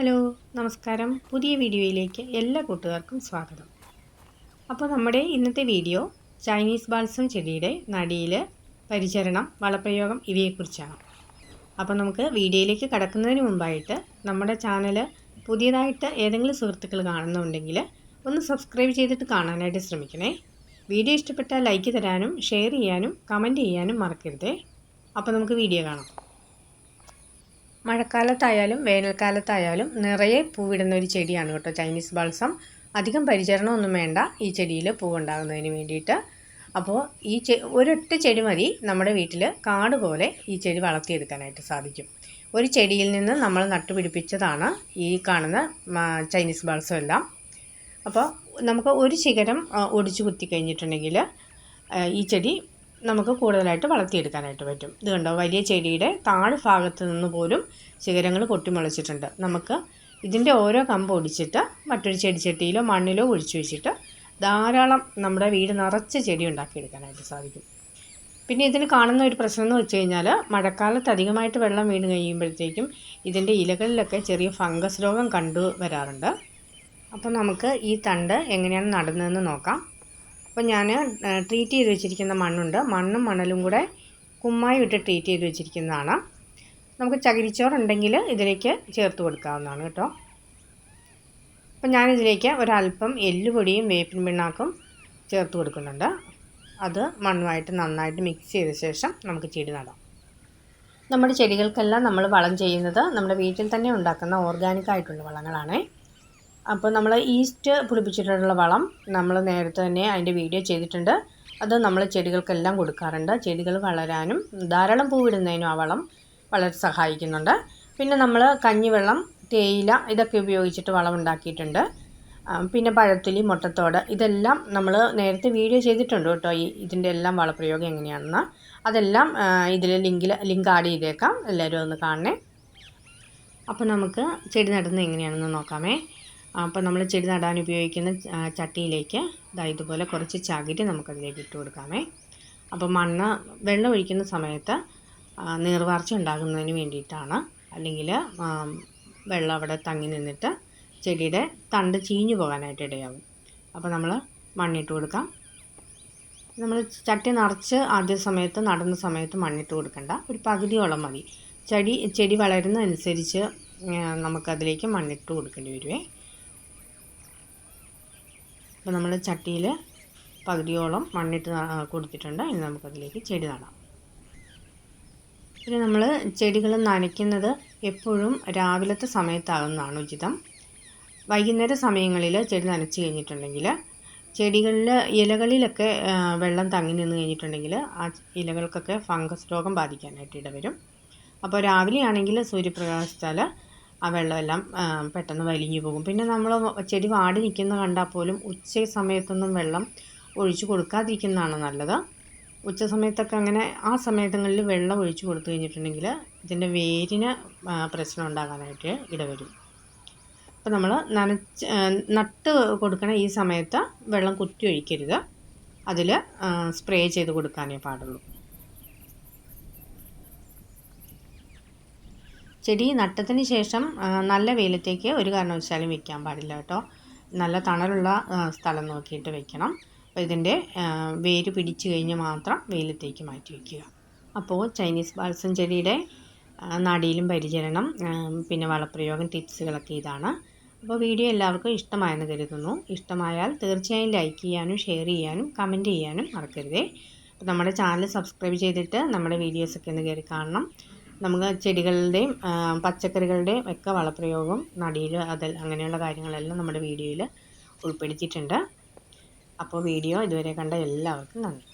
Hello നമസ്കാരം. പുതിയ വീഡിയോയിലേക്ക് എല്ലാ കൂട്ടുകാർക്കും സ്വാഗതം. അപ്പോൾ നമ്മുടെ ഇന്നത്തെ വീഡിയോ ചൈനീസ് ബാൽസം ചെടിയുടെ നടിയിൽ പരിചരണം, വളപ്രയോഗം ഇവയെക്കുറിച്ചാണ്. അപ്പോൾ നമുക്ക് വീഡിയോയിലേക്ക് കടക്കുന്നതിന് മുമ്പായിട്ട് നമ്മുടെ ചാനൽ പുതിയതായിട്ട് ഏതെങ്കിലും സുഹൃത്തുക്കൾ കാണുന്നുണ്ടെങ്കിൽ ഒന്ന് സബ്സ്ക്രൈബ് ചെയ്തിട്ട് കാണാനായിട്ട് ശ്രമിക്കണേ. വീഡിയോ ഇഷ്ടപ്പെട്ടാൽ ലൈക്ക് തരാനും ഷെയർ ചെയ്യാനും കമൻറ്റ് ചെയ്യാനും മറക്കരുതേ. അപ്പോൾ നമുക്ക് വീഡിയോ കാണാം. മഴക്കാലത്തായാലും വേനൽക്കാലത്തായാലും നിറയെ പൂവിടുന്ന ഒരു ചെടിയാണ് കേട്ടോ ചൈനീസ് ബാൽസം. അധികം പരിചരണമൊന്നും വേണ്ട ഈ ചെടിയിൽ പൂവുണ്ടാകുന്നതിന് വേണ്ടിയിട്ട്. അപ്പോൾ ഈ ഒരൊറ്റ ചെടി മതി നമ്മുടെ വീട്ടിൽ കാട് പോലെ ഈ ചെടി വളർത്തിയെടുക്കാനായിട്ട് സാധിക്കും. ഒരു ചെടിയിൽ നിന്ന് നമ്മൾ നട്ടുപിടിപ്പിച്ചതാണ് ഈ കാണുന്ന ചൈനീസ് ബാൽസം എല്ലാം. അപ്പോൾ നമുക്ക് ഒരു ശിഖരം ഒടിച്ചു കുത്തി കഴിഞ്ഞിട്ടുണ്ടെങ്കിൽ ഈ ചെടി നമുക്ക് കൂടുതലായിട്ട് വളർത്തിയെടുക്കാനായിട്ട് പറ്റും. ഇത് കണ്ടോ, വലിയ ചെടിയുടെ താഴ്ഭാഗത്ത് നിന്ന് പോലും ശിഖരങ്ങൾ പൊട്ടിമുളച്ചിട്ടുണ്ട്. നമുക്ക് ഇതിൻ്റെ ഓരോ കമ്പ് ഒടിച്ചിട്ട് മറ്റൊരു ചെടിച്ചട്ടിയിലോ മണ്ണിലോ ഒഴിച്ചു വെച്ചിട്ട് ധാരാളം നമ്മുടെ വീട് നിറച്ച് ചെടി ഉണ്ടാക്കിയെടുക്കാനായിട്ട് സാധിക്കും. പിന്നെ ഇതിന് കാണുന്ന ഒരു പ്രശ്നം എന്ന് വെച്ച് കഴിഞ്ഞാൽ മഴക്കാലത്ത് അധികമായിട്ട് വെള്ളം വീണ് കഴിയുമ്പോഴത്തേക്കും ഇതിൻ്റെ ഇലകളിലൊക്കെ ചെറിയ ഫംഗസ് രോഗം കണ്ടുവരാറുണ്ട്. അപ്പോൾ നമുക്ക് ഈ തണ്ട് എങ്ങനെയാണ് നടുന്നതെന്ന് നോക്കാം. അപ്പോൾ ഞാൻ ട്രീറ്റ് ചെയ്ത് വെച്ചിരിക്കുന്ന മണ്ണുണ്ട്. മണ്ണും മണലും കൂടെ കുമ്മായി ഇട്ട് ട്രീറ്റ് ചെയ്ത് വെച്ചിരിക്കുന്നതാണ്. നമുക്ക് ചകിരിച്ചോറുണ്ടെങ്കിൽ ഇതിലേക്ക് ചേർത്ത് കൊടുക്കാവുന്നതാണ് കേട്ടോ. അപ്പോൾ ഞാനിതിലേക്ക് ഒരല്പം എല്ലുപൊടിയും വേപ്പിൻ പിണ്ണാക്കും ചേർത്ത് കൊടുക്കുന്നുണ്ട്. അത് മണ്ണുമായിട്ട് നന്നായിട്ട് മിക്സ് ചെയ്ത ശേഷം നമുക്ക് ചെടി നടാം. നമ്മുടെ ചെടികൾക്കെല്ലാം നമ്മൾ വളം ചെയ്യുന്നത് നമ്മുടെ വീട്ടിൽ തന്നെ ഉണ്ടാക്കുന്ന ഓർഗാനിക് ആയിട്ടുള്ള വളങ്ങളാണ്. അപ്പോൾ നമ്മൾ ഈസ്റ്റ് പുളിപ്പിച്ചിട്ടുള്ള വളം നമ്മൾ നേരത്തെ തന്നെ അതിൻ്റെ വീഡിയോ ചെയ്തിട്ടുണ്ട്. അത് നമ്മൾ ചെടികൾക്കെല്ലാം കൊടുക്കാറുണ്ട്. ചെടികൾ വളരാനും ധാരാളം പൂവിടുന്നതിനും ആ വളം വളരെ സഹായിക്കുന്നുണ്ട്. പിന്നെ നമ്മൾ കഞ്ഞിവെള്ളം, തേയില ഇതൊക്കെ ഉപയോഗിച്ചിട്ട് വളം ഉണ്ടാക്കിയിട്ടുണ്ട്. പിന്നെ പഴത്തൊലി, മുട്ടത്തോട് ഇതെല്ലാം നമ്മൾ നേരത്തെ വീഡിയോ ചെയ്തിട്ടുണ്ട് കേട്ടോ. ഇതിൻ്റെ എല്ലാം വളപ്രയോഗം എങ്ങനെയാണെന്ന് അതെല്ലാം ഇതിൽ ലിങ്ക് ആഡ് ചെയ്തേക്കാം. എല്ലാവരും ഒന്ന് കാണണേ. അപ്പോൾ നമുക്ക് ചെടി നടുന്നത് എങ്ങനെയാണെന്ന് നോക്കാമേ. അപ്പോൾ നമ്മൾ ചെടി നടാൻ ഉപയോഗിക്കുന്ന ചട്ടിയിലേക്ക് ഇതുപോലെ കുറച്ച് ചകിരി നമുക്കതിലേക്ക് ഇട്ട് കൊടുക്കാമേ. അപ്പോൾ മണ്ണ് വെള്ളം ഒഴിക്കുന്ന സമയത്ത് നീർവാർച്ച ഉണ്ടാകുന്നതിന് വേണ്ടിയിട്ടാണ്. അല്ലെങ്കിൽ വെള്ളം അവിടെ തങ്ങി നിന്നിട്ട് ചെടിയുടെ തണ്ട് ചീഞ്ഞു പോകാനായിട്ട് ഇടയാകും. അപ്പോൾ നമ്മൾ മണ്ണിട്ട് കൊടുക്കാം. നമ്മൾ ചട്ടി നിറച്ച് ആദ്യ സമയത്ത് നടുന്ന സമയത്ത് മണ്ണിട്ട് കൊടുക്കണ്ട, ഒരു പകുതിയോളം മതി. ചെടി വളരുന്നതനുസരിച്ച് നമുക്കതിലേക്ക് മണ്ണിട്ട് കൊടുക്കേണ്ടി വരുമേ. അപ്പോൾ നമ്മൾ ചട്ടിയിൽ പകുതിയോളം മണ്ണിട്ട് കൊടുത്തിട്ടുണ്ട്. ഇനി നമുക്കതിലേക്ക് ചെടി നടാം. പിന്നെ നമ്മൾ ചെടികൾ നനയ്ക്കുന്നത് എപ്പോഴും രാവിലത്തെ സമയത്താകുന്നതാണ് ഉചിതം. വൈകുന്നേര സമയങ്ങളിൽ ചെടി നനച്ച് കഴിഞ്ഞിട്ടുണ്ടെങ്കിൽ ചെടികളിൽ ഇലകളിലൊക്കെ വെള്ളം തങ്ങി നിന്ന് കഴിഞ്ഞിട്ടുണ്ടെങ്കിൽ ആ ഇലകൾക്കൊക്കെ ഫംഗസ് രോഗം ബാധിക്കാനായിട്ട് ഇടവരും. അപ്പോൾ രാവിലെ ആണെങ്കിൽ സൂര്യപ്രകാശത്താൽ ആ വെള്ളമെല്ലാം പെട്ടെന്ന് വലിഞ്ഞു പോകും. പിന്നെ നമ്മൾ ചെടി വാടി നിൽക്കുന്ന കണ്ടാൽ പോലും ഉച്ച സമയത്തൊന്നും വെള്ളം ഒഴിച്ചു കൊടുക്കാതിരിക്കുന്നതാണ് നല്ലത്. ഉച്ച സമയത്തൊക്കെ അങ്ങനെ ആ സമയങ്ങളിൽ വെള്ളം ഒഴിച്ചു കൊടുത്തു കഴിഞ്ഞിട്ടുണ്ടെങ്കിൽ ഇതിൻ്റെ വേരിന് പ്രശ്നം ഉണ്ടാകാനായിട്ട് ഇടവരും. അപ്പോൾ നമ്മൾ നട്ട് കൊടുക്കണ ഈ സമയത്ത് വെള്ളം കുത്തി ഒഴിക്കരുത്. അതിൽ സ്പ്രേ ചെയ്ത് കൊടുക്കാനേ പാടുള്ളൂ. ചെടി നട്ടതിന് ശേഷം നല്ല വെയിലത്തേക്ക് ഒരു കാരണവശാലും വെക്കാൻ പാടില്ല കേട്ടോ. നല്ല തണലുള്ള സ്ഥലം നോക്കിയിട്ട് വെക്കണം. അപ്പോൾ ഇതിൻ്റെ വേര് പിടിച്ചു കഴിഞ്ഞ് മാത്രം വെയിലത്തേക്ക് മാറ്റി വയ്ക്കുക. അപ്പോൾ ചൈനീസ് ബാൽസം ചെടിയുടെ നടിയിലും പരിചരണം പിന്നെ വളപ്രയോഗം ടിപ്സുകളൊക്കെ ഇതാണ്. അപ്പോൾ വീഡിയോ എല്ലാവർക്കും ഇഷ്ടമായെന്ന് കരുതുന്നു. ഇഷ്ടമായാൽ തീർച്ചയായും ലൈക്ക് ചെയ്യാനും ഷെയർ ചെയ്യാനും കമൻറ്റ് ചെയ്യാനും മറക്കരുതേ. അപ്പോൾ നമ്മുടെ ചാനൽ സബ്സ്ക്രൈബ് ചെയ്തിട്ട് നമ്മുടെ വീഡിയോസൊക്കെ ഒന്ന് കയറി കാണണം. നമുക്ക് ചെടികളുടെയും പച്ചക്കറികളുടെയും ഒക്കെ വളപ്രയോഗം നടിയിൽ അങ്ങനെയുള്ള കാര്യങ്ങളെല്ലാം നമ്മുടെ വീഡിയോയിൽ ഉൾപ്പെടുത്തിയിട്ടുണ്ട്. അപ്പോൾ വീഡിയോ ഇതുവരെ കണ്ട എല്ലാവർക്കും നന്ദി.